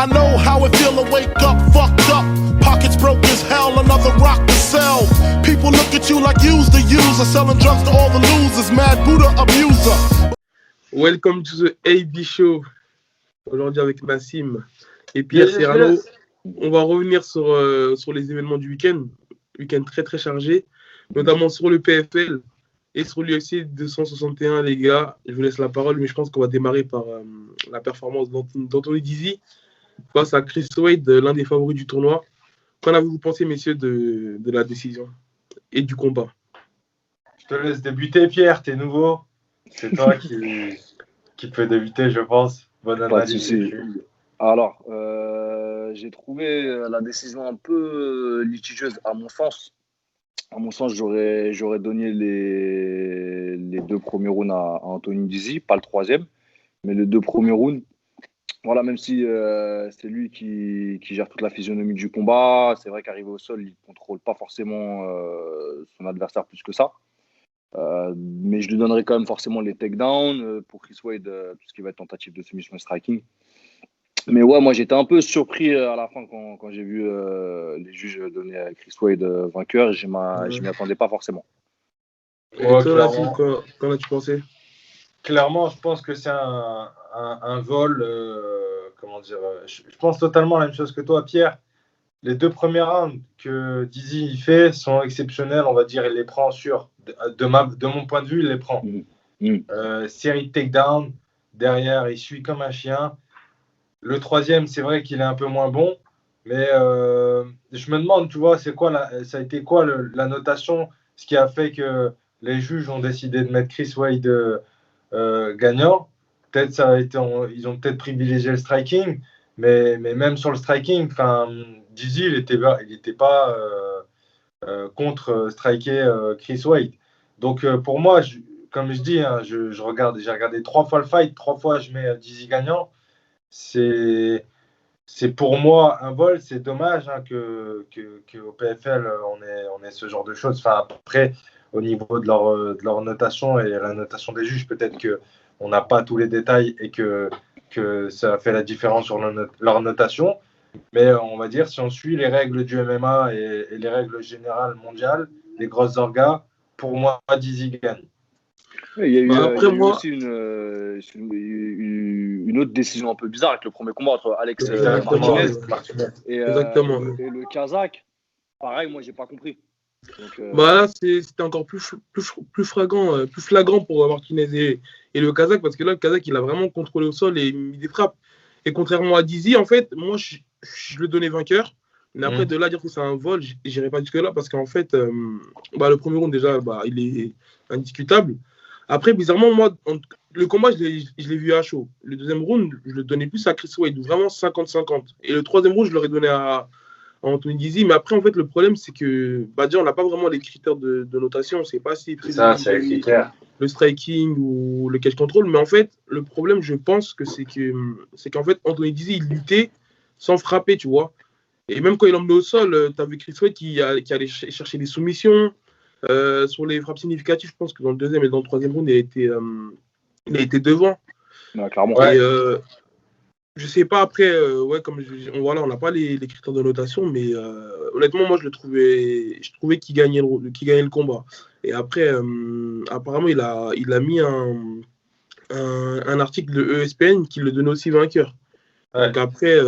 I know how it feel to wake up fucked up. Pockets broke as hell, another rock to sell. People look at you like you's the user, selling drugs to all the losers, mad Buddha abuser. Welcome to the AB Show. Aujourd'hui avec Nassim et Pierre Serrano. On va revenir sur les événements du week-end. Week-end très très chargé, notamment sur le PFL et sur l'UFC 261, les gars. Je vous laisse la parole, mais je pense qu'on va démarrer par la performance d'Anthony Dizzy face à Chris Wade, l'un des favoris du tournoi. Qu'en avez-vous pensé, messieurs, de la décision et du combat? Je te laisse débuter, Pierre, t'es nouveau. C'est toi qui peut débuter, je pense. Bonne analyse. Alors, j'ai trouvé la décision un peu litigieuse à mon sens. À mon sens, j'aurais donné les deux premiers rounds à Anthony Dizzy, pas le troisième, mais les deux premiers rounds. Voilà, même si c'est lui qui gère toute la physionomie du combat, c'est vrai qu'arrivé au sol, il ne contrôle pas forcément son adversaire plus que ça. Mais je lui donnerai quand même forcément les takedowns pour Chris Wade, tout ce qui va être tentative de submission striking. Mais ouais, moi j'étais un peu surpris à la fin quand j'ai vu les juges donner à Chris Wade vainqueur. Je m'y attendais pas forcément. Et toi, Nassim, qu'en as-tu pensé? Clairement, je pense que c'est un vol. Comment dire je pense totalement la même chose que toi, Pierre. Les deux premiers rounds que Dizzy fait sont exceptionnels, on va dire. Il les prend de mon point de vue, il les prend. Série de takedown, derrière, il suit comme un chien. Le troisième, c'est vrai qu'il est un peu moins bon, mais je me demande, tu vois, ça a été quoi la notation, ce qui a fait que les juges ont décidé de mettre Chris Wade gagnant. Peut-être ils ont peut-être privilégié le striking, mais même sur le striking, Dizzy, il était pas contre striker Chris Wade. Donc pour moi, comme je dis, hein, j'ai regardé 3 fois le fight, 3 fois je mets Dizzy gagnant. C'est pour moi un vol. C'est dommage qu'au PFL on ait ce genre de choses. Enfin, après, au niveau de leur notation et la notation des juges, peut-être qu'on n'a pas tous les détails et que ça fait la différence sur leur notation. Mais on va dire, si on suit les règles du MMA et les règles générales mondiales, les grosses orgas, pour moi, Dizzy gagne. Il y a eu aussi une autre décision un peu bizarre avec le premier combat entre Alex Martinez et le Kazakh. Pareil, moi, j'ai pas compris. Donc, là, c'était encore plus flagrant pour Martinez et le Kazakh, parce que là, le Kazakh, il a vraiment contrôlé au sol et mis des frappes. Et contrairement à Dizzy, en fait, moi, je le donnais vainqueur. Mais après, de là, dire que c'est un vol, j'irai pas jusque-là, parce qu'en fait, le premier round, déjà, il est indiscutable. Après, bizarrement, moi, le combat, je l'ai vu à chaud. Le deuxième round, je le donnais plus à Chris Wade, vraiment 50-50. Et le troisième round, je l'aurais donné à Anthony Dizzy. Mais après, en fait, le problème, c'est que déjà, on n'a pas vraiment les critères de notation. On ne sait pas si c'est les critères. Le striking ou le catch control. Mais en fait, le problème, je pense que c'est qu'en fait, Anthony Dizzy, il luttait sans frapper, tu vois. Et même quand il emmenait au sol, tu avais Chris Wade qui allait chercher des soumissions. Sur les frappes significatives, je pense que dans le deuxième et dans le troisième round, il a été devant. Clairement. Et je sais pas après, on n'a pas les critères de notation, mais honnêtement, moi, je trouvais qu'il gagnait le combat. Et après, apparemment, il a mis un article de ESPN qui le donnait aussi vainqueur. Ouais. Donc après,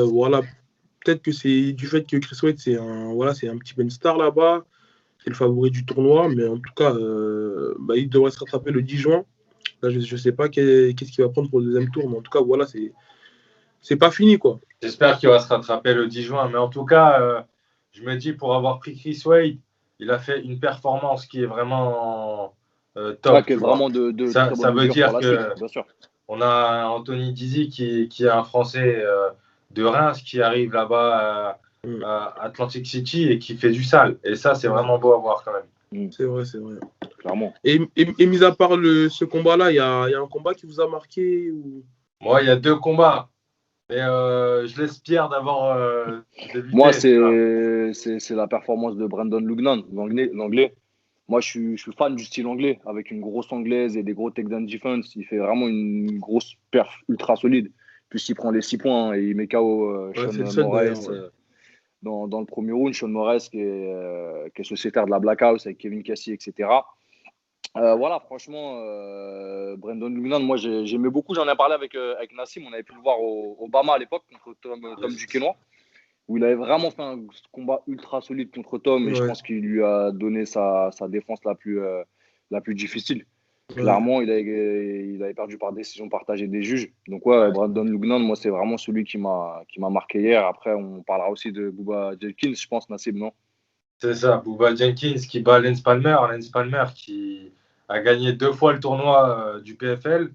peut-être que c'est du fait que Chris Wade, c'est un petit peu une star là-bas. C'est le favori du tournoi, mais en tout cas, il devrait se rattraper le 10 juin. Là, je ne sais pas qu'est-ce qu'il va prendre pour le deuxième tour, mais en tout cas, voilà, c'est pas fini, quoi. J'espère qu'il va se rattraper le 10 juin, mais en tout cas, je me dis, pour avoir pris Chris Wade, il a fait une performance qui est vraiment top. Vraiment ça veut dire qu'on a Anthony Dizzy qui est un Français de Reims qui arrive là-bas à Atlantic City et qui fait du sale. Et ça, c'est vraiment beau à voir quand même. C'est vrai. Clairement. Et mis à part ce combat-là, il y a un combat qui vous a marqué ou... Moi, il y a 2 combats. Mais je laisse Pierre d'abord débuter. Moi, c'est la performance de Brandon Loughnane, l'anglais. Moi, je suis fan du style anglais, avec une grosse anglaise et des gros takedown defense. Il fait vraiment une grosse perf ultra solide. Plus il prend les 6 points et il met KO Ouais, c'est le Sean seul Moraes d'ailleurs. Ouais. dans le premier round. Sean Moraes qui est sociétaire de la Black House avec Kevin Cassie, etc. Voilà, franchement, Brandon Lugnan, moi j'aimais beaucoup. J'en ai parlé avec Nassim. On avait pu le voir au Bama à l'époque contre Tom Duquesnoy, où il avait vraiment fait un combat ultra solide contre Tom. Et je Ouais. pense qu'il lui a donné sa défense la plus difficile. Ouais. Clairement, il avait perdu par décision partagée des juges. Donc ouais, Brandon Lugnan, moi c'est vraiment celui qui m'a marqué hier. Après, on parlera aussi de Bubba Jenkins, je pense, Nassim, non? C'est ça, Bubba Jenkins qui bat Lance Palmer. Lance Palmer qui a gagné 2 fois le tournoi du PFL.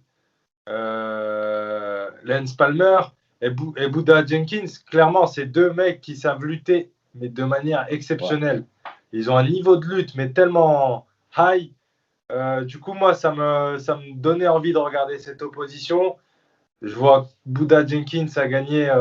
Lance Palmer et Bubba Jenkins, clairement, c'est 2 mecs qui savent lutter, mais de manière exceptionnelle. Ils ont un niveau de lutte, mais tellement high. Du coup, moi, ça me donnait envie de regarder cette opposition. Je vois Bubba Jenkins a gagné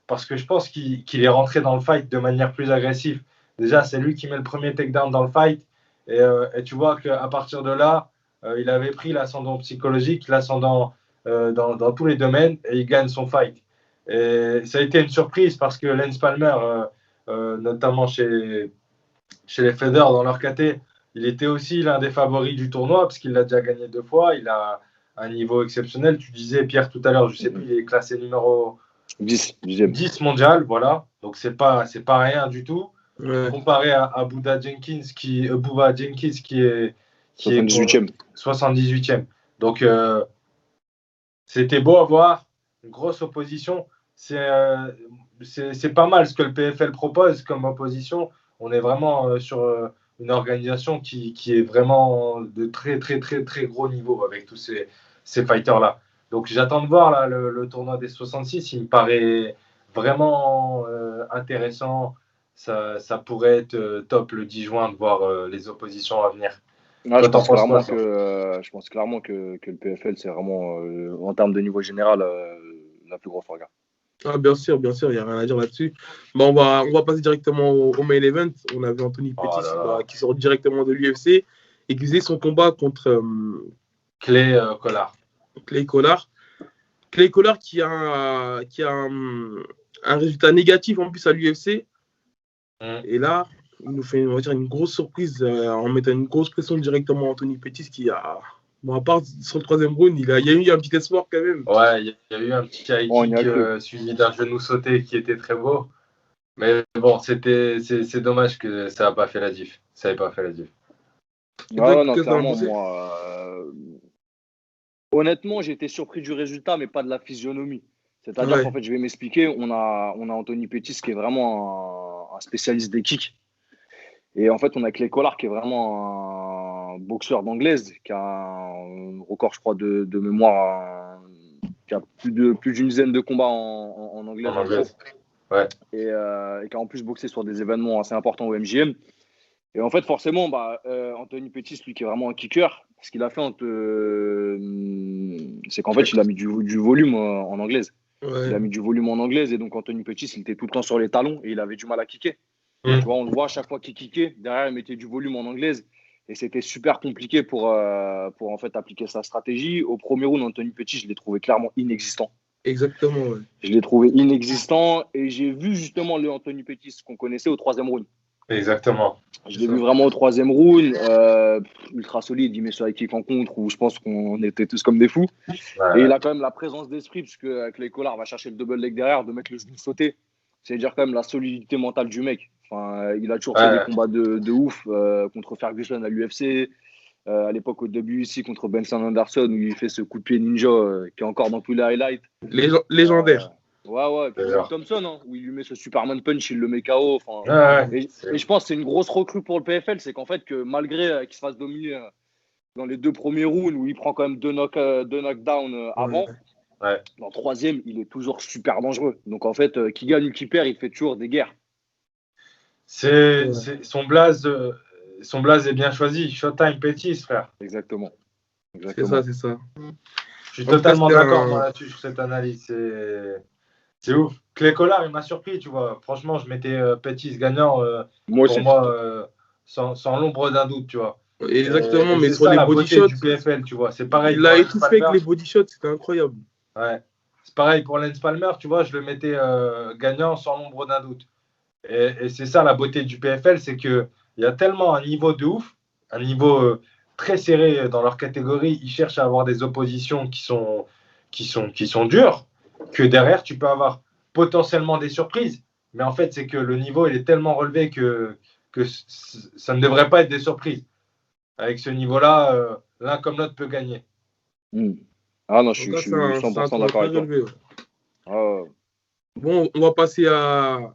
parce que je pense qu'il est rentré dans le fight de manière plus agressive. Déjà, c'est lui qui met le premier takedown dans le fight. Et tu vois qu'à partir de là, il avait pris l'ascendant psychologique, l'ascendant dans tous les domaines, et il gagne son fight. Et ça a été une surprise parce que Lance Palmer, notamment chez les Feders dans leur KT, il était aussi l'un des favoris du tournoi parce qu'il l'a déjà gagné 2 fois. Il a un niveau exceptionnel. Tu disais, Pierre, tout à l'heure, je ne sais plus, il est classé numéro 10 mondial. Voilà. Donc, c'est pas rien du tout. Ouais. Comparé à Bubba Jenkins qui est 78e. 78e. Donc, c'était beau à voir. Une grosse opposition. C'est pas mal ce que le PFL propose comme opposition. On est vraiment sur une organisation qui est vraiment de très, très, très, très gros niveau avec tous ces fighters-là. Donc, j'attends de voir là, le tournoi des 66. Il me paraît vraiment intéressant. Ça pourrait être top le 10 juin de voir les oppositions à venir. Ah, je pense clairement que le PFL, c'est vraiment, en termes de niveau général, la plus grosse orga. Ah, bien sûr, il n'y a rien à dire là-dessus. Bon, on va passer directement au main event. On avait Anthony Pettis qui sort directement de l'UFC et qui faisait son combat contre Clay Collard. Clay Collard. Clay Collard qui a un résultat négatif en plus à l'UFC. Et là, il nous fait, on va dire, une grosse surprise en mettant une grosse pression directement à Anthony Pettis qui a... Bon, à part sur le 3e round, il y a eu un petit espoir quand même. Ouais, il y a eu un petit high kick suivi d'un genou sauté qui était très beau. Mais bon, c'est dommage que ça n'a pas fait la diff. Ça n'avait pas fait la diff. Non, clairement, moi... Honnêtement, j'ai été surpris du résultat, mais pas de la physionomie. C'est-à-dire qu'en fait, je vais m'expliquer, on a Anthony Pettis qui est vraiment un spécialiste des kicks. Et en fait, on a Clay Collard qui est vraiment un boxeur d'anglaise, qui a un record, je crois, de mémoire, qui a plus d'une dizaine de combats en anglaise. Ouais. Et qui a en plus boxé sur des événements assez importants au MJM. Et en fait, forcément, Anthony Pettis, lui qui est vraiment un kicker, ce qu'il a fait, c'est qu'en fait, il a mis du volume en anglaise. Ouais. Il a mis du volume en anglaise et donc Anthony Pettis, il était tout le temps sur les talons et il avait du mal à kicker. Tu vois, on le voit à chaque fois qu'il kickait, derrière, il mettait du volume en anglaise et c'était super compliqué pour en fait appliquer sa stratégie. Au premier round, Anthony Pettis, je l'ai trouvé clairement inexistant. Exactement, ouais. Je l'ai trouvé inexistant et j'ai vu justement le Anthony Pettis qu'on connaissait au 3e round. Exactement. Je l'ai vu vraiment au 3e round, ultra solide, il met sur les kicks en contre où je pense qu'on était tous comme des fous. Ouais. Et il a quand même la présence d'esprit, parce que Clay Collard va chercher le double leg derrière, de mettre le genou sauté. C'est-à-dire quand même la solidité mentale du mec. Enfin, il a toujours fait des combats de ouf contre Ferguson à l'UFC, à l'époque au WC contre Benson Anderson, où il fait ce coup de pied ninja qui est encore dans tous les highlights. Légendaire. Ouais, puis Thompson, hein, où il lui met ce Superman Punch, il le met KO. Et je pense que c'est une grosse recrue pour le PFL, c'est qu'en fait, que malgré qu'il se fasse dominer dans les 2 premiers rounds, où il prend quand même 2 knockdowns avant, dans le 3e, il est toujours super dangereux. Donc en fait, qui gagne ou qui perd, il fait toujours des guerres. Son blaze est bien choisi. Showtime Pettis, frère. Exactement. C'est ça. Je suis totalement d'accord là-dessus sur cette analyse. C'est ouf. Clay Collard, il m'a surpris, tu vois. Franchement, je mettais Pettis gagnant sans l'ombre d'un doute, tu vois. Exactement, mais sur les body shots du PFL, tu vois. C'est pareil. Il a étouffé avec les body shots, c'était incroyable. Ouais. pareil pour Lance Palmer, tu vois, je le mettais gagnant sans l'ombre d'un doute. Et c'est ça la beauté du PFL, c'est qu'il y a tellement un niveau de ouf, un niveau très serré dans leur catégorie. Ils cherchent à avoir des oppositions qui sont dures, que derrière, tu peux avoir potentiellement des surprises. Mais en fait, c'est que le niveau, il est tellement relevé que ça ne devrait pas être des surprises. Avec ce niveau-là, l'un comme l'autre peut gagner. Ah non, je Donc là, suis c'est un 100% tournoi d'accord très avec toi. relevé. Ouais. Ah, Bon, on va passer à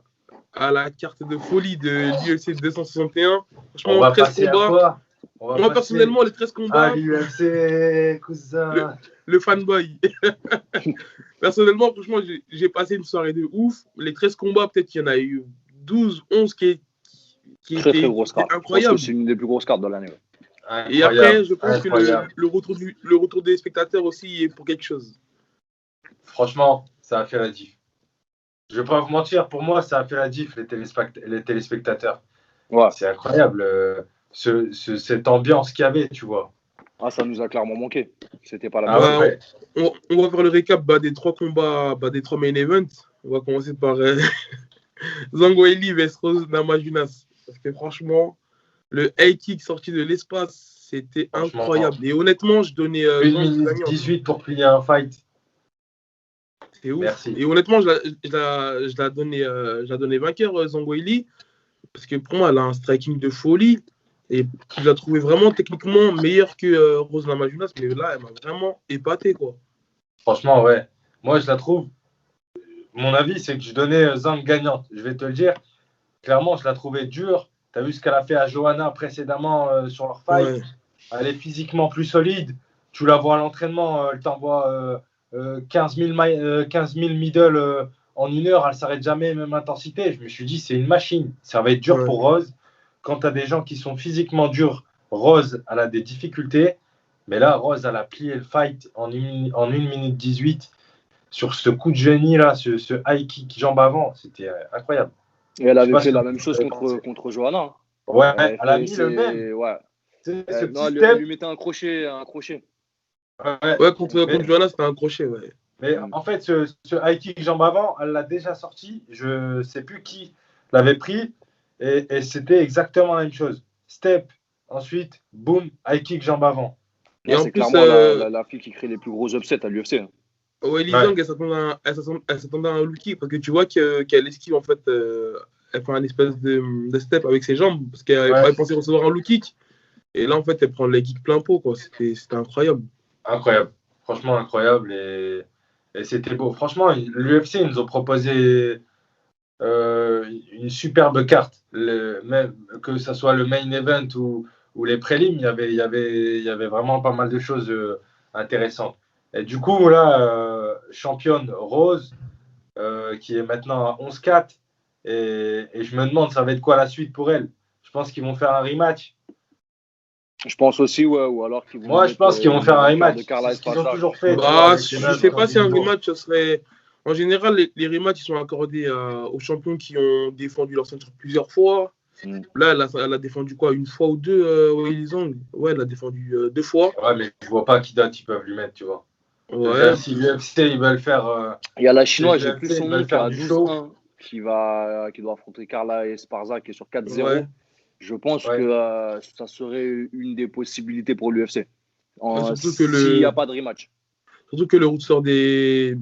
la carte de folie de l'UFC 261. On Franchement, va 13 passer à combats. quoi? Moi, personnellement, les 13 combats, l'UFC, cousin. le fanboy. Personnellement, franchement, j'ai passé une soirée de ouf. Les 13 combats, peut-être qu'il y en a eu 12, 11 qui très étaient grosse carte. Je pense incroyables. que c'est une des plus grosses cartes de l'année. Et après, je pense que le retour des spectateurs aussi est pour quelque chose. Franchement, ça a fait la diff. Je ne vais pas vous mentir, pour moi, ça a fait la diff, les téléspectateurs. Ouais. C'est incroyable, cette ambiance qu'il y avait, tu vois. Ah, ça nous a clairement manqué. C'était pas la Ah même. ouais. On va faire le récap des 3 combats, des 3 main events. On va commencer par Zhang vs Rose Namajunas. Parce que franchement, le high kick sorti de l'espace, c'était incroyable. Et honnêtement, je donnais 1 minute 18 pour plier un fight. C'est ouf. Merci. Et honnêtement, je l'ai donné vainqueur, Zhang Weili. Parce que pour moi, elle a un striking de folie. Et je l'ai trouvé vraiment techniquement meilleur que Rose Namajunas. Mais là, elle m'a vraiment épaté, quoi. Franchement, ouais. Moi, je la trouve. Mon avis, c'est que je donnais Zhang gagnante. Je vais te le dire. Clairement, je la trouvais dure. Tu as vu ce qu'elle a fait à Johanna précédemment sur leur fight. Ouais. Elle est physiquement plus solide. Tu la vois à l'entraînement, elle t'envoie 15 000 middle en 1 heure. Elle ne s'arrête jamais, même intensité. Je me suis dit, c'est une machine. Ça va être dur pour Rose. Quand tu as des gens qui sont physiquement durs, Rose, elle a des difficultés. Mais là, Rose, elle a plié le fight en 1 minute 18 sur ce coup de génie, là, ce high kick jambe avant. C'était incroyable. Et elle avait fait la même chose contre Johanna. Ouais, elle a mis le même. Ouais. Elle lui mettait un crochet. Ouais, contre Johanna, c'était un crochet, ouais. Mais en fait, ce high kick jambe avant, elle l'a déjà sorti. Je ne sais plus qui l'avait pris. Et c'était exactement la même chose. Step, ensuite, boum, high kick jambe avant. Et c'est clairement la fille qui crée les plus gros upsets à l'UFC. Ouais, Zhang, elle s'attendait à un low kick parce que tu vois qu'elle esquive, en fait, elle fait un espèce de step avec ses jambes parce qu'elle pensait recevoir un low kick. Et là, en fait, elle prend le kick plein pot, quoi. C'était incroyable. Incroyable. Franchement, incroyable. Et c'était beau. Franchement, l'UFC, ils nous ont proposé une superbe carte. Même que ce soit le main event ou les prélims, il y avait vraiment pas mal de choses intéressantes. Et du coup, là, championne Rose, qui est maintenant à 11-4. Et je me demande, ça va être quoi la suite pour elle? Je pense qu'ils vont faire un rematch. Je pense aussi, ouais, ou alors qu'ils vont. Moi, je pense qu'ils vont faire un rematch. C'est ce qu'ils ont toujours fait. Je ne sais pas si un rematch, ce serait. En général, les rematchs ils sont accordés aux champions qui ont défendu leur ceinture plusieurs fois. Là, elle a défendu quoi? Une fois ou deux, Weili Zhang? Ouais, elle a défendu 2 fois. Ouais, mais je vois pas qui d'autre ils peuvent lui mettre, tu vois. Ouais. Si l'UFC, ils veulent faire. Il y a la chinoise, j'ai plus son nom, qui a 12-1, qui doit affronter Carla Esparza, qui est sur 4-0. Ouais. Je pense que ça serait une des possibilités pour l'UFC. S'il n'y a pas de rematch. Surtout que le roster des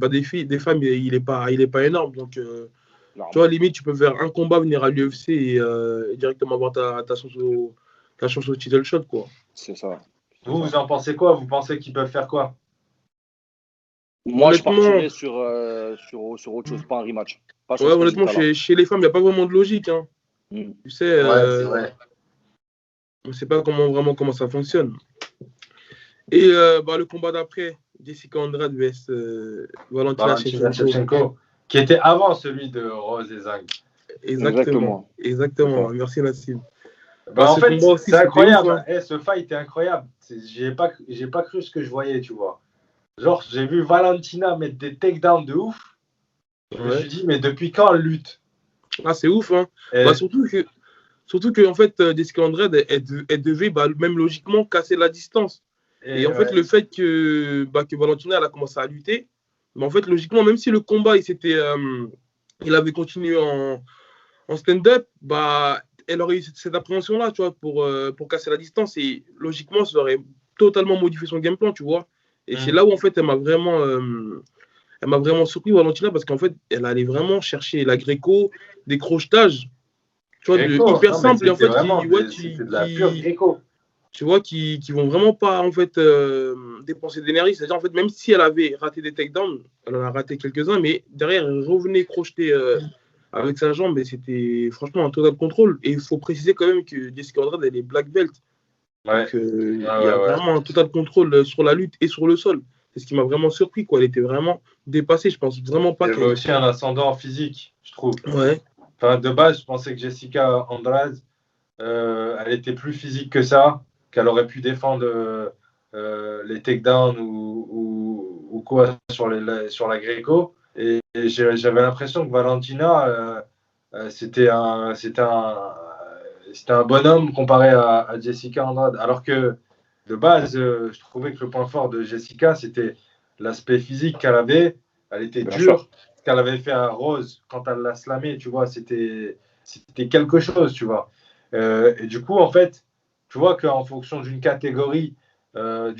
femmes, il est pas énorme. Donc, tu vois, limite, tu peux faire un combat, venir à l'UFC et directement avoir ta chance au title shot, quoi. C'est ça. Vous en pensez quoi? Vous pensez qu'ils peuvent faire quoi? Moi, je partirais sur autre chose, pas un rematch. Honnêtement, chez les femmes, il n'y a pas vraiment de logique. Hein. Tu sais, c'est vrai. On ne sait pas comment ça fonctionne. Et le combat d'après, Jessica Andrade vs Valentina Shevchenko, qui était avant celui de Rose et Zhang. Exactement. Merci Nassim. En fait, c'est incroyable. Ce fight est incroyable. J'ai pas cru ce que je voyais, tu vois. Genre, j'ai vu Valentina mettre des takedowns de ouf. Je me suis dit, mais depuis quand elle lutte? Ah, c'est ouf, hein. Surtout que en fait, Jessica Andrade, elle devait même logiquement casser la distance. Et en fait, le fait que Valentina elle a commencé à lutter, Mais en fait, logiquement, même si le combat, il avait continué en stand-up, bah, elle aurait eu cette appréhension-là, tu vois, pour casser la distance. Et logiquement, ça aurait totalement modifié son game plan, tu vois. Et c'est là où, en fait, elle m'a vraiment surpris, Valentina, parce qu'en fait, elle allait vraiment chercher la gréco, des crochetages, tu vois, Gréco, hyper non, mais simples, et en c'était fait, vraiment c'était de la pure gréco. tu vois, qui vont vraiment pas, en fait, dépenser d'énergie. C'est-à-dire, en fait, même si elle avait raté des takedowns, elle en a raté quelques-uns, mais derrière, elle revenait crocheter avec sa jambe, et c'était franchement un total contrôle. Et il faut préciser quand même que Jessica Andrade, elle est black belt. Ouais. Donc, il y a vraiment un total contrôle sur la lutte et sur le sol. C'est ce qui m'a vraiment surpris, quoi. Elle était vraiment dépassée. Je pense vraiment pas Il y avait aussi un ascendant physique, je trouve. Ouais. Enfin, de base, je pensais que Jessica Andrade, elle était plus physique que ça, qu'elle aurait pu défendre les takedowns ou quoi sur la Greco. Et j'avais l'impression que Valentina, c'était un bonhomme comparé à Jessica Andrade. Alors que de base, je trouvais que le point fort de Jessica, c'était l'aspect physique qu'elle avait. Elle était Bien dure. sûr. Ce qu'elle avait fait à Rose quand elle l'a slamé, tu vois, c'était quelque chose, tu vois. Et du coup, en fait, tu vois qu'en fonction d'une catégorie à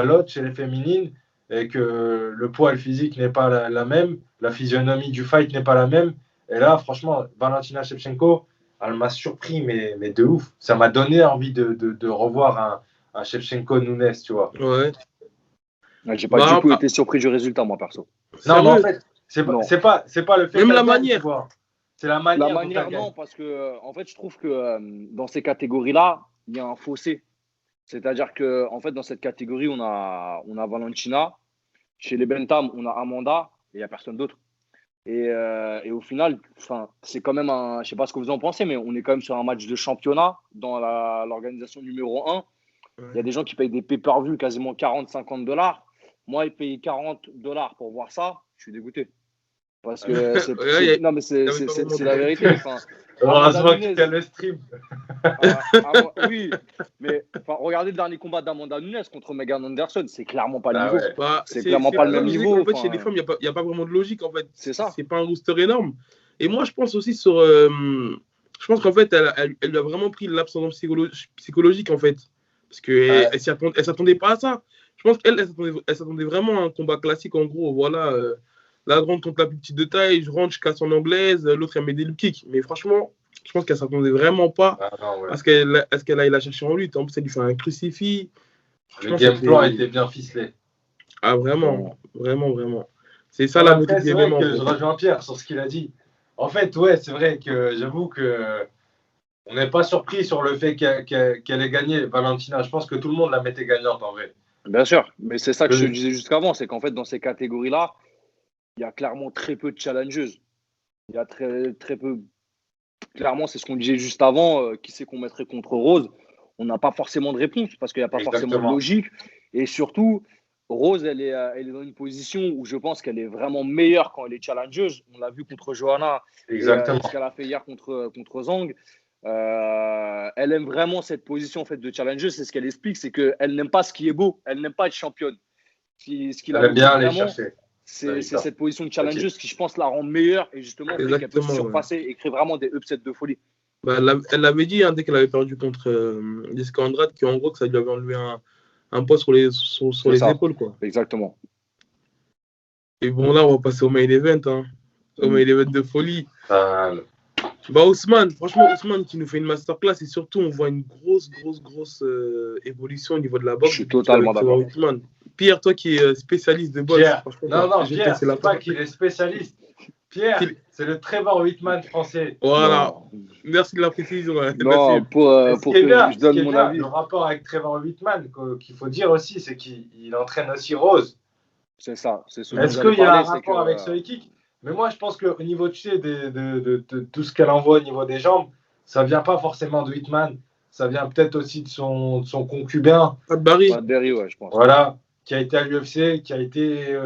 l'autre chez les féminines, et que le poids et le physique n'est pas la même, la physionomie du fight n'est pas la même. Et là, franchement, Valentina Shevchenko, elle m'a surpris, mais de ouf. Ça m'a donné envie de revoir un Shevchenko Nunes, tu vois. Ouais. J'ai pas du tout été surpris du résultat, moi, perso. Non, mais en fait, c'est pas le fait même qu'elle la gagne, manière. tu vois. C'est la manière. La manière, non, parce que, en fait, je trouve que dans ces catégories-là, il y a un fossé. C'est-à-dire que, en fait, dans cette catégorie, on a Valentina. Chez les Bentham, on a Amanda et il n'y a personne d'autre. Et au final, c'est quand même un. Je sais pas ce que vous en pensez, mais on est quand même sur un match de championnat dans l'organisation numéro 1. Il y a des gens qui payent des pay-per-view quasiment 40-50 $. Moi, ils payent $40 pour voir ça. Je suis dégoûté. Parce que non, mais c'est la vérité. Heureusement qu'il y a le stream. Oui, mais regardez le dernier combat d'Amanda Nunes contre Megan Anderson. C'est clairement pas le niveau. Ouais. C'est clairement pas le même niveau. En fait, chez les femmes, il n'y a pas vraiment de logique. En fait, c'est ça. C'est pas un rooster énorme. Et moi, je pense aussi sur. Je pense qu'en fait, elle a vraiment pris l'absence psychologique, en fait. Parce qu'elle ne s'attendait pas à ça. Je pense qu'elle s'attendait vraiment à un combat classique, en gros. Voilà, la grande contre la plus petite de taille, je rentre, je casse en anglaise, l'autre, elle met des kicks. Mais franchement, je pense qu'elle ne s'attendait vraiment pas à ce qu'elle aille la chercher en lutte. En plus, elle lui fait un crucifix. Le game plan était bien ficelé. Ah, vraiment, vraiment, vraiment. C'est ça la beauté du MMA. MMA. Je rejoins Pierre sur ce qu'il a dit. En fait, ouais, c'est vrai que j'avoue que on n'est pas surpris sur le fait qu'elle ait gagné, Valentina. Je pense que tout le monde la mettait gagnante en vrai. Bien sûr, mais c'est ça que je te disais jusqu'avant, c'est qu'en fait, dans ces catégories-là, il y a clairement très peu de challengeuses. Il y a très, très peu. Clairement, c'est ce qu'on disait juste avant. Qui c'est qu'on mettrait contre Rose? On n'a pas forcément de réponse parce qu'il n'y a pas forcément de logique. Et surtout, Rose, elle est dans une position où je pense qu'elle est vraiment meilleure quand elle est challengeuse. On l'a vu contre Johanna. Exactement. Et ce qu'elle a fait hier contre Zhang. Elle aime vraiment cette position en fait, de challengeuse. C'est ce qu'elle explique, c'est qu'elle n'aime pas ce qui est beau. Elle n'aime pas être championne. Elle aime bien aller chercher. C'est cette position de challengeuse qui, je pense, la rend meilleure et justement fait qu'elle peut se surpasser et créer vraiment des upsets de folie. Bah, elle l'avait dit dès qu'elle avait perdu contre Jessica Andrade, qu'en gros, que ça lui avait enlevé un poids sur les épaules. Quoi. Exactement. Et bon, là, on va passer au main event. Au main event de folie. Ousmane, franchement, Ousmane qui nous fait une masterclass et surtout, on voit une grosse évolution au niveau de la boxe. Je suis totalement d'accord. Pierre, toi qui es spécialiste de boxe. Non, Pierre, c'est pas qu'il est spécialiste. Pierre, c'est le Trevor Whitman français. Voilà. Merci de la précision. Non, pour que je donne mon avis. Le rapport avec Trevor Whitman, qu'il faut dire aussi, c'est qu'il entraîne aussi Rose. C'est ça. Est-ce qu'il y a un rapport avec ce kick? Mais moi, je pense qu'au niveau de tout ce qu'elle envoie au niveau des jambes, ça ne vient pas forcément de Whitman. Ça vient peut-être aussi de son concubin. Pat Barry, ouais, je pense. Voilà, qui a été à l'UFC, qui a été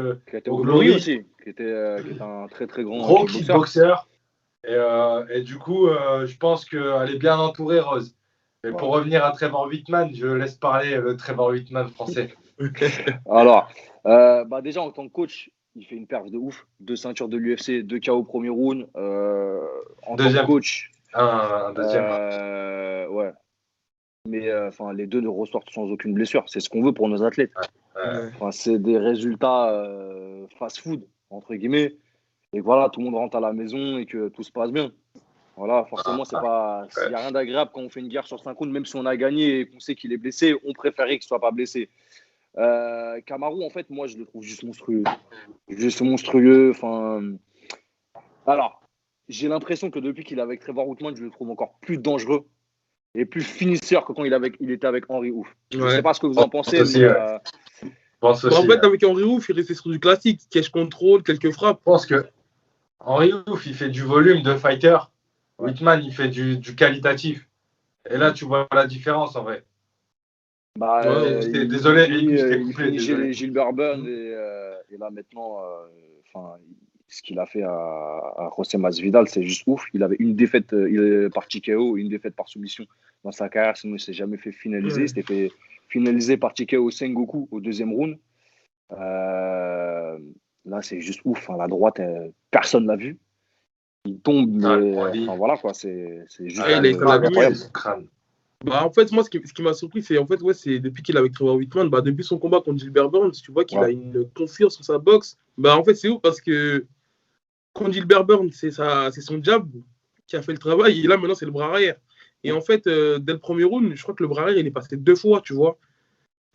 au Glory aussi, qui était un très très gros kickboxer. Et du coup, je pense qu'elle est bien entourée, Rose. Mais pour revenir à Trevor Whitman, je laisse parler le Trevor Whitman français. Alors, déjà en tant que coach, il fait une perf de ouf. 2 ceintures de l'UFC, 2 KO au premier round. En tant que Deuxième. coach, Un deuxième. ouais. Mais les deux ne ressortent sans aucune blessure. C'est ce qu'on veut pour nos athlètes. Ouais. C'est des résultats fast-food, entre guillemets. Et voilà, tout le monde rentre à la maison et que tout se passe bien. Voilà, forcément, il n'y a rien d'agréable quand on fait une guerre sur 5 rounds, même si on a gagné et qu'on sait qu'il est blessé, on préférait qu'il ne soit pas blessé. Kamaru, en fait, moi, je le trouve juste monstrueux. Juste monstrueux. Alors, j'ai l'impression que depuis qu'il est avec Trevor Whitman, je le trouve encore plus dangereux et plus finisseur que quand il était avec Henry Hooft. Je ne sais pas ce que vous en pensez, aussi, mais En fait, avec Henry Hooft, il restait sur du classique, cash control, quelques frappes. Je pense que Henry Hooft, il fait du volume de fighter. Whitman, il fait du qualitatif. Et là, tu vois la différence en vrai. Désolé, il finit chez Gilbert Burns et là maintenant, ce qu'il a fait à José Masvidal, c'est juste ouf. Il avait une défaite par TKO, une défaite par soumission dans sa carrière, sinon il ne s'est jamais fait finaliser. Il s'était fait finaliser par TKO Sengoku au deuxième round. Là, c'est juste ouf. La droite, personne ne l'a vu. Il tombe, mais voilà quoi, c'est juste incroyable. En fait, moi, ce qui m'a surpris, c'est c'est depuis qu'il est avec Trevor Whitman, depuis son combat contre Gilbert Burns, tu vois qu'il a une confiance sur sa boxe. En fait, c'est ouf parce que contre Gilbert Burns, c'est son jab qui a fait le travail, et là, maintenant, c'est le bras arrière. Et en fait, dès le premier round, je crois que le bras arrière, il est passé 2 fois, tu vois.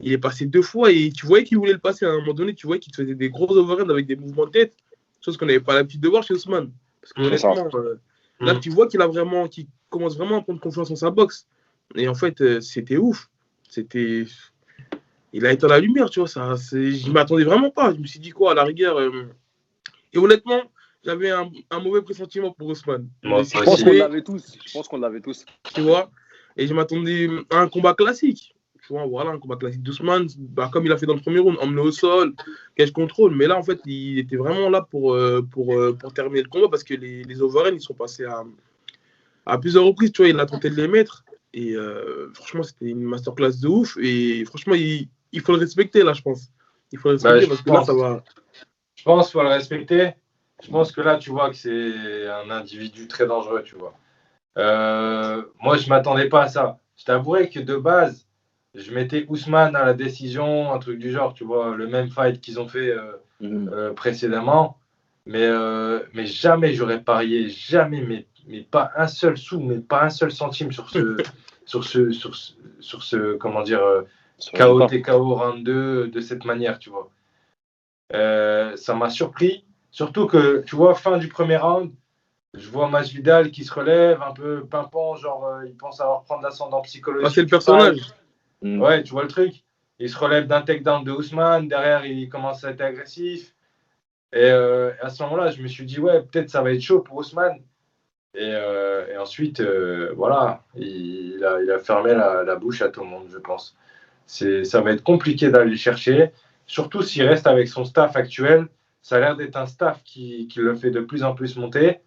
Il est passé 2 fois et tu voyais qu'il voulait le passer à un moment donné, tu voyais qu'il faisait des gros overheads avec des mouvements de tête, chose qu'on n'avait pas l'habitude de voir chez Ousmane. Parce que honnêtement, là, tu vois qu'il commence vraiment à prendre confiance en sa boxe. Et en fait, c'était ouf. Il a été à la lumière, tu vois. Je ne m'attendais vraiment pas. Je me suis dit quoi, à la rigueur. Et honnêtement, j'avais un mauvais pressentiment pour Ousmane. Je pense qu'on l'avait tous. Tu vois. Et je m'attendais à un combat classique. Tu vois, voilà, un combat classique d'Ousmane, comme il a fait dans le premier round, emmené au sol, cache contrôle. Mais là, en fait, il était vraiment là pour terminer le combat parce que les overhands, ils sont passés à plusieurs reprises. Tu vois, il a tenté de les mettre. Et franchement, c'était une masterclass de ouf. Et franchement, il faut le respecter, là, je pense. Il faut le respecter parce que là, ça va. Je pense qu'il faut le respecter. Je pense que là, tu vois que c'est un individu très dangereux, tu vois. Moi, je ne m'attendais pas à ça. Je t'avouerai que de base, je mettais Ousmane à la décision, un truc du genre, tu vois, le même fight qu'ils ont fait précédemment. Mais jamais j'aurais parié, jamais, mais pas un seul sou, mais pas un seul centime sur ce comment dire, KO TKO round 2 de cette manière, tu vois. Ça m'a surpris, surtout que, tu vois, fin du premier round, je vois Masvidal qui se relève un peu pimpant, genre il pense avoir reprendre l'ascendant psychologique. C'est le personnage. Ouais, tu vois le truc. Il se relève d'un takedown de Ousmane, derrière il commence à être agressif. Et à ce moment-là, je me suis dit, ouais, peut-être ça va être chaud pour Ousmane. Et ensuite, voilà, il a fermé la bouche à tout le monde, je pense. Ça va être compliqué d'aller le chercher, surtout s'il reste avec son staff actuel. Ça a l'air d'être un staff qui le fait de plus en plus monter.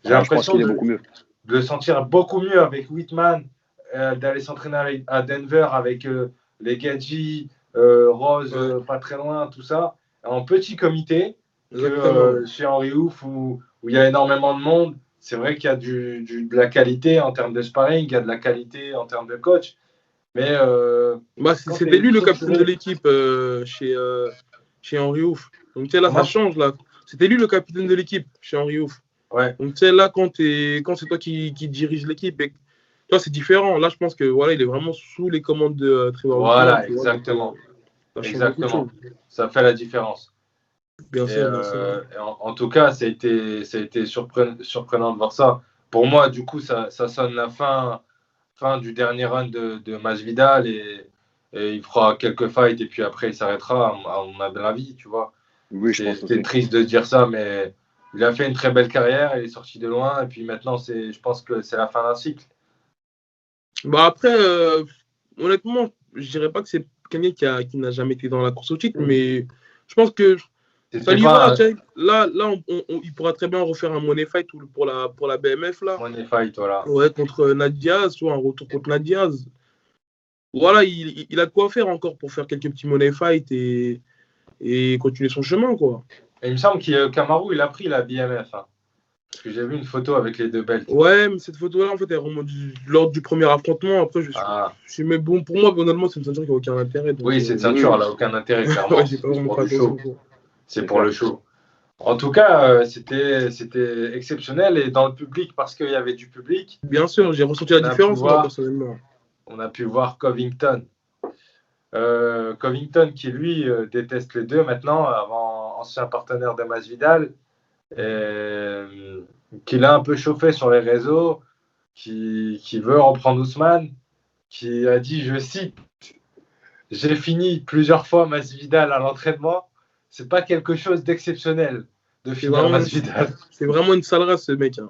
J'ai l'impression de le sentir beaucoup mieux avec Whitman, d'aller s'entraîner à Denver avec les Gaethje, Rose, pas très loin, tout ça, en petit comité. Chez Henry Hooft où il y a énormément de monde, c'est vrai qu'il y a de la qualité en termes de sparring, il y a de la qualité en termes de coach, mais c'était lui le capitaine de l'équipe chez Henry Hooft. Donc tu sais, là ça change là. C'était lui le capitaine de l'équipe chez Henry Hooft. Ouais. Donc tu sais, là quand c'est toi qui dirige l'équipe, tu vois, c'est différent. Là je pense que voilà, il est vraiment sous les commandes de Trevor. Voilà, exactement. Exactement. Ça fait la différence. Bien sûr. En tout cas, ça a été surprenant de voir ça. Pour moi, du coup, ça sonne la fin du dernier run de Masvidal et il fera quelques fights et puis après il s'arrêtera, à mon avis, tu vois. Oui, je pense que c'est triste de dire ça, mais il a fait une très belle carrière, il est sorti de loin et puis maintenant, je pense que c'est la fin d'un cycle. Après, honnêtement, je dirais pas que c'est quelqu'un qui n'a jamais été dans la course au titre, mais je pense que ça lui va. Là, il pourra très bien refaire un money fight pour la BMF là. Money fight, voilà. Ouais, contre Nate Diaz, soit un retour contre Nate Diaz. Voilà, il a de quoi faire encore pour faire quelques petits money fight et continuer son chemin, quoi. Et il me semble que Kamaru, il a pris la BMF. Hein. Parce que j'ai vu une photo avec les 2 belts. Ouais, mais cette photo-là, en fait, elle remonte lors du premier affrontement. Après, mais bon, pour moi, honnêtement, c'est une ceinture qui n'a aucun intérêt. Donc, oui, cette ceinture, elle n'a aucun intérêt, clairement. Ouais, j'ai pas vraiment fait attention. C'est pour le show. En tout cas, c'était exceptionnel. Et dans le public, parce qu'il y avait du public. Bien sûr, j'ai ressenti la différence, moi, personnellement. On a pu voir Covington. Covington qui, lui, déteste les deux maintenant, avant ancien partenaire de Masvidal. Qui l'a un peu chauffé sur les réseaux, qui veut reprendre Ousmane, qui a dit, je cite, « J'ai fini plusieurs fois Masvidal à l'entraînement, c'est pas quelque chose d'exceptionnel de finir Masvidal. » C'est vraiment une sale race, ce mec. Hein.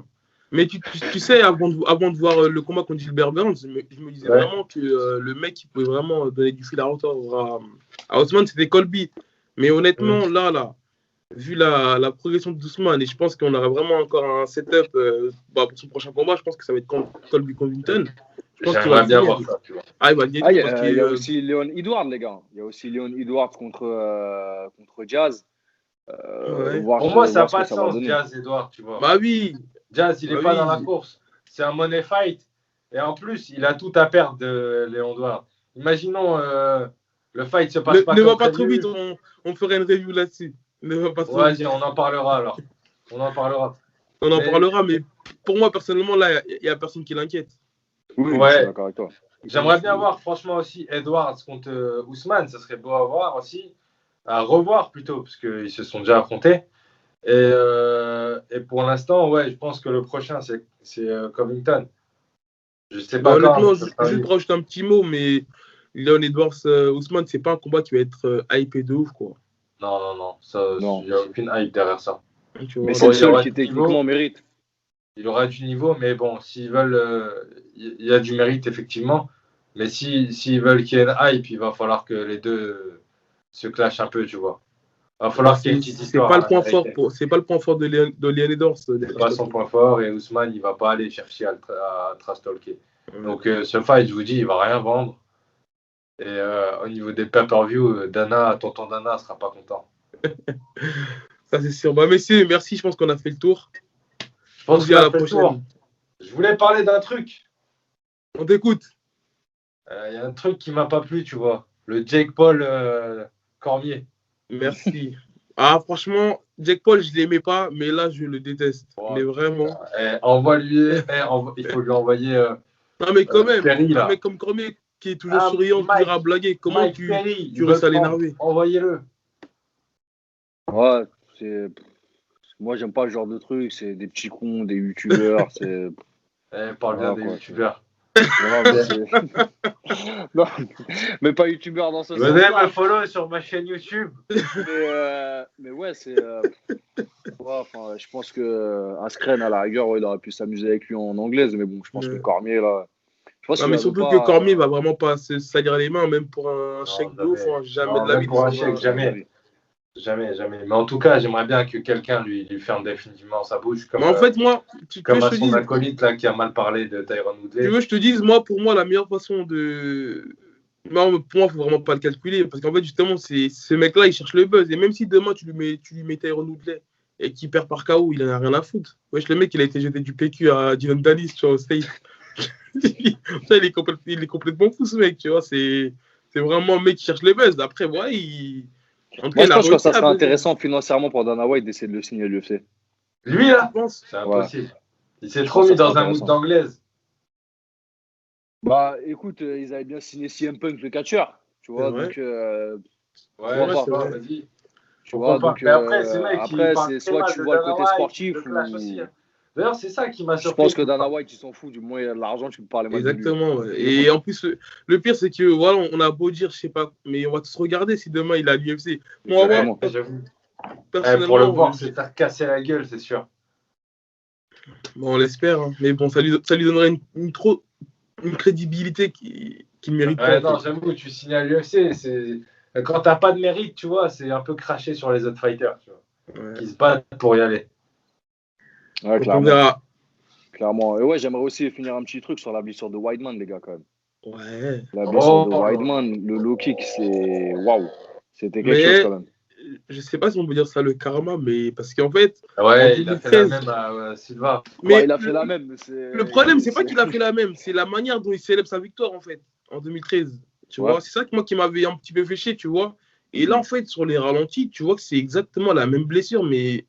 Mais tu sais, avant de voir le combat contre Gilbert Burns, je me disais vraiment que le mec qui pouvait vraiment donner du fil à retordre à Ousmane, c'était Colby. Mais honnêtement, là, vu la progression d'Ousmane, et je pense qu'on aura vraiment encore un setup pour son prochain combat, je pense que ça va être contre Colby Covington. J'aimerais bien voir ça, tu vois. Il va gagner. Il y a aussi Léon Edwards, les gars. Il y a aussi Léon Edwards contre Jazz. Pour moi, ça n'a pas de sens, Jazz Edwards, tu vois. Bah oui. Jazz, il n'est pas dans la course. C'est un money fight. Et en plus, il a tout à perdre de Léon Edwards. Imaginons le fight se passe pas. Ne va pas trop vite, on ferait une review là-dessus. Vas-y, on en parlera alors. On en parlera, mais pour moi, personnellement, là, il n'y a personne qui l'inquiète. Oui, je suis d'accord avec toi. J'aimerais bien voir, franchement, aussi Edwards contre Ousmane. Ça serait beau à voir aussi. À revoir plutôt, parce qu'ils se sont déjà affrontés. Et pour l'instant, ouais, je pense que le prochain, c'est Covington. Je sais pas honnêtement, juste pour rajouter un petit mot, mais Léon Edwards Ousmane, c'est pas un combat qui va être hypé de ouf, quoi. Non. Il n'y a aucune hype derrière ça. Mais c'est le seul qui techniquement mérite. Il aura du niveau, mais bon, s'ils veulent, il y a du mérite, effectivement. Mais s'ils veulent qu'il y ait une hype, il va falloir que les deux se clashent un peu, tu vois. Il va falloir qu'il y ait une petite histoire. C'est pas le point fort de Léon Edwards. C'est pas son point fort, et Ousmane, il va pas aller chercher à trash-talker. Donc, ce fight, je vous dis, il va rien vendre. Et au niveau des pay-per-view, tonton Dana sera pas content. Ça, c'est sûr. Bah, messieurs, merci. Je pense qu'on a fait le tour. Je pense qu'on a fait le tour. Je voulais parler d'un truc. On t'écoute. Il y a un truc qui m'a pas plu, tu vois. Le Jake Paul Cormier. Merci. Franchement, Jake Paul, je l'aimais pas, mais là, je le déteste. Mais vraiment. Envoie-lui. Il faut lui envoyer. Non, mais quand même, Perry, un mec comme Cormier qui est toujours souriant, toujours à blaguer. Comment tu restes à l'énerver? Envoyez-le. Ouais, moi, j'aime pas ce genre de truc. C'est des petits cons, des youtubeurs. Parle bien des youtubeurs. Non, mais pas youtubeur dans ce sens. Venez me follow sur ma chaîne YouTube. Mais ouais, c'est. Je pense que Askren, à la rigueur, il aurait pu s'amuser avec lui en anglaise, mais bon, je pense que Cormier, là. Mais surtout que Cormier va vraiment pas se salir les mains, même pour un chèque de ouf, jamais de la vie. Pour un chèque, jamais. Jamais. Mais en tout cas, j'aimerais bien que quelqu'un lui ferme définitivement sa bouche. Comme, en fait, moi, comme à son acolyte là, qui a mal parlé de Tyron Woodley. Tu veux, je te dise, pour moi, la meilleure façon de. Pour moi, il ne faut vraiment pas le calculer. Parce qu'en fait, justement, ce mec-là, il cherche le buzz. Et même si demain, tu lui mets Tyron Woodley et qu'il perd par KO, il n'en a rien à foutre. Wesh, le mec, il a été jeté du PQ à Dylan Danis, tu vois, au State. il est complètement fou, ce mec, tu vois. C'est vraiment un mec qui cherche le buzz. Après, ouais, moi, je pense que ça serait intéressant financièrement pour Dana White d'essayer de le signer à l'UFC. Lui, là, c'est impossible. Il s'est trop mis dans un mood d'anglaise. Bah, écoute, ils avaient bien signé CM Punk, le catcheur. Tu vois, donc. Vas-y. Tu vois, donc. Mais après, c'est soit tu vois le côté sportif ou. D'ailleurs, c'est ça qui m'a surpris. Je pense que Dana White, ils s'en fout. Du moins, il y a de l'argent, tu peux parler mal. Exactement. Ouais. Et en plus, le pire, c'est que voilà, on a beau dire, je sais pas, mais on va tous regarder si demain il a l'UFC. Moi, j'avoue. Pour le voir, c'est faire casser la gueule, c'est sûr. Bon, on l'espère. Hein. Mais bon, ça lui donnerait une crédibilité qu'il mérite pas. Non, j'avoue, tu signes à l'UFC, quand t'as pas de mérite, tu vois, c'est un peu craché sur les autres fighters, tu vois, qui se battent pour y aller. Ouais, clairement. On verra. Clairement. Et ouais, j'aimerais aussi finir un petit truc sur la blessure de Weidman, les gars, quand même. Ouais. La blessure de Weidman, le low kick, c'est waouh. C'était quelque chose, quand même. je sais pas si on peut dire ça le karma, mais parce qu'en fait, Ouais, en il a fait la 2013, même à Silva. mais Ouais, il a fait la même. le problème, c'est pas qu'il a fait la même, c'est la manière dont il célèbre sa victoire, en fait, en 2013. Tu Ouais. vois, c'est ça qui m'avait un petit peu fait chier, tu vois. Et là, en fait, sur les ralentis, tu vois que c'est exactement la même blessure, mais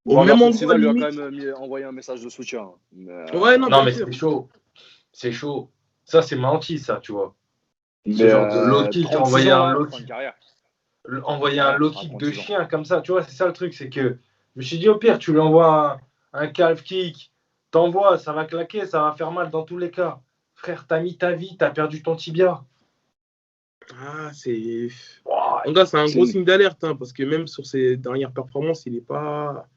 au Bon, même Anderson endroit, Silva lui a limite. quand même envoyé un message de soutien. Mais, Ouais, non, Non, bien mais sûr. c'est chaud. C'est chaud. Ça, c'est menti, ça, tu vois. Ce mais genre de low kick, 36 envoyer ans, un hein, low fin de kick, carrière. envoyer un Carrière low à kick de 36 ans. chien comme ça, tu vois, c'est ça le truc, c'est que je me suis dit au pire, tu lui envoies un calf kick, t'envoies, ça va claquer, ça va faire mal dans tous les cas. Frère, t'as mis ta vie, t'as perdu ton tibia. Ah, c'est. Ouah, En tout cas, c'est un C'est gros une- signe d'alerte, hein, parce que même sur ses dernières performances, il n'est pas.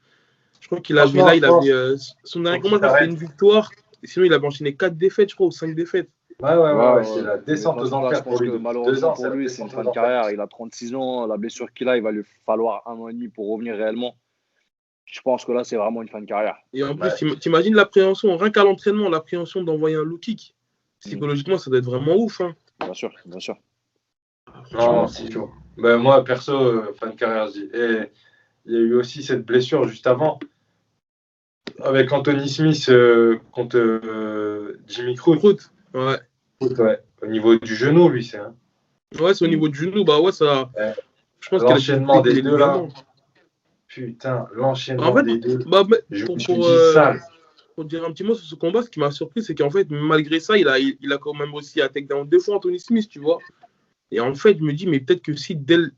Je crois qu'il avait franchement, là, je il pense avait son dernier faut combat, qu'il je crois que c'était s'arrête. une victoire. Et sinon, il avait enchaîné 4 défaites, je crois, ou 5 défaites. Ouais, c'est ouais. la Mais de descente toute aux façon, là, je enfers pour pense lui. que Depuis 2 malheureusement ans, c'est pour la lui, c'est une descente fin aux de enfers. carrière. Il a 36 ans. La blessure qu'il a, il va lui falloir 1 an et demi pour revenir réellement. Je pense que là, c'est vraiment une fin de carrière. Et en plus, Ouais. t'imagines l'appréhension, rien qu'à l'entraînement, l'appréhension d'envoyer un low kick. Psychologiquement, ça doit être vraiment ouf. Hein. Bien sûr, bien sûr. Ah, Non, franchement, c'est chaud. Ben, moi, perso, fin de carrière, je dis. Et il y a eu aussi cette blessure juste avant, avec Anthony Smith contre Jimmy Crute. Croûte. Ouais. Ouais. Au niveau du genou, lui, c'est. Hein. Ouais, c'est au niveau du genou. Bah ouais, ça. Ouais. Je pense qu'elle a dû L'enchaînement péter des les deux là. ligaments. Putain, En l'enchaînement fait, des deux. bah, Je pour, me suis pour, dit euh, sale. pour dire un petit mot sur ce combat, ce qui m'a surpris, c'est qu'en fait, malgré ça, il a quand même réussi à takedown 2 fois Anthony Smith, tu vois. Et en fait, je me dis, mais peut-être que si dès le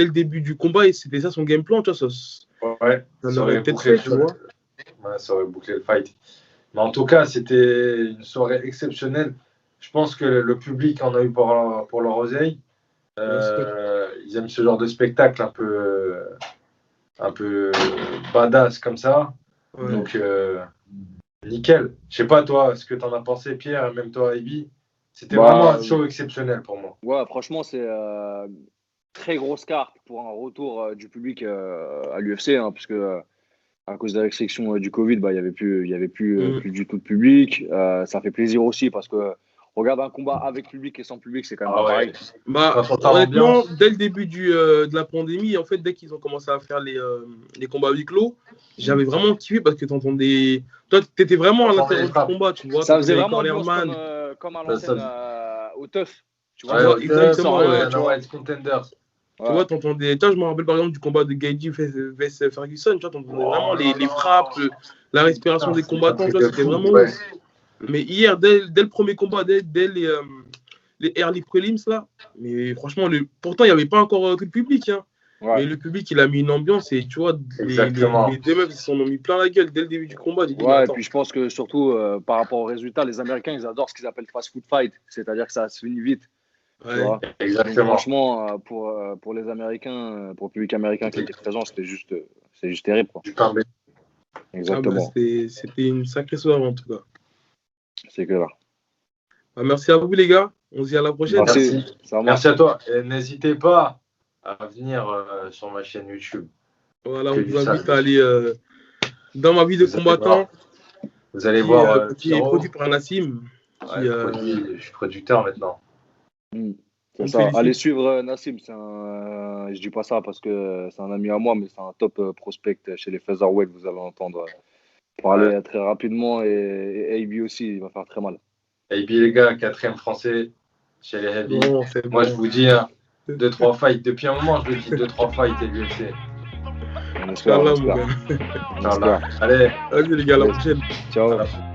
début du combat, et c'était ça son game plan, tu vois, Ouais, ça ça l'aurait aurait peut-être bouclé fait, le tu vois. Ouais, ça aurait bouclé le fight. Mais en tout cas, c'était une soirée exceptionnelle. Je pense que le public en a eu pour leur oseille. Bien sûr. Ils aiment ce genre de spectacle un peu badass comme ça. Ouais. Donc, nickel. Je sais pas, toi, ce que tu en as pensé, Pierre, même toi, Ibi. C'était vraiment un show exceptionnel pour moi. Ouais, franchement, c'est très grosse carte pour un retour du public à l'UFC, hein, puisque à cause des restrictions du Covid, bah, il y avait plus du tout de public. Ça fait plaisir aussi parce que regarde un combat avec public et sans public, c'est quand même Ah pas ouais. pareil. Bah, Quand on parle honnêtement, ambiance. dès le début de la pandémie, en fait, dès qu'ils ont commencé à faire les combats à huis clos, j'avais vraiment kiffé parce que t'entendais. Toi, t'étais vraiment à T'entendais les l'intérieur du frappes. combat, tu vois. Ça faisait T'entendais les vraiment ambiance cornerman. comme à Bah, ça l'ancienne au Tough. Tu Tu Ouais, vois, au exactement, Tough, ouais. Dana White Contenders. Tu vois, t'entendais. Tu vois, je me rappelle par exemple du combat de Gaethje vs Ferguson, tu vois, t'entendais vraiment les frappes, la respiration des combattants, tu vois, c'était vraiment Ouais. ouf. Mais hier, dès le premier combat, dès les early prelims, là, mais franchement, pourtant, il n'y avait pas encore tout le public, hein. Ouais. Mais le public, il a mis une ambiance et tu vois, Exactement. les deux meufs, ils s'en ont mis plein la gueule dès le début du combat. J'ai dit, mais Ouais, et attends. puis je pense que surtout par rapport aux résultats, les Américains, ils adorent ce qu'ils appellent fast food fight, c'est-à-dire que ça se finit vite. Tu Ouais. vois. Donc, Exactement. franchement, pour les Américains, pour le public américain qui était présent, c'était juste terrible, quoi. Du pain béni. Ah, bah, Exactement. c'était une sacrée soirée en tout cas. C'est clair. Bah, merci à vous, les gars. On se dit à la prochaine. Merci. Ça marche. Merci à toi. Et n'hésitez pas à venir sur ma chaîne YouTube. Voilà, Que on du vous invite sale. à aller dans ma vie de Vous allez combattant, Vous allez qui voir est Pierrot. produit par Nassim. Ouais, je suis producteur maintenant. C'est On ça. félicite. Allez suivre Nassim. Je dis pas ça parce que c'est un ami à moi, mais c'est un top prospect chez les featherweight. Vous allez entendre parler très rapidement et AB aussi, il va faire très mal. AB, les gars, 4e français chez les heavy. Bon, c'est Moi, bon. je vous dis, 2-3 fights. Depuis un moment, je le dis, 2-3 fights et l'UFC. On espère. Inch'Allah, On mon espère. gars. Inch'Allah. Allez. Vas-y, les gars, à la prochaine. Ciao. À la prochaine.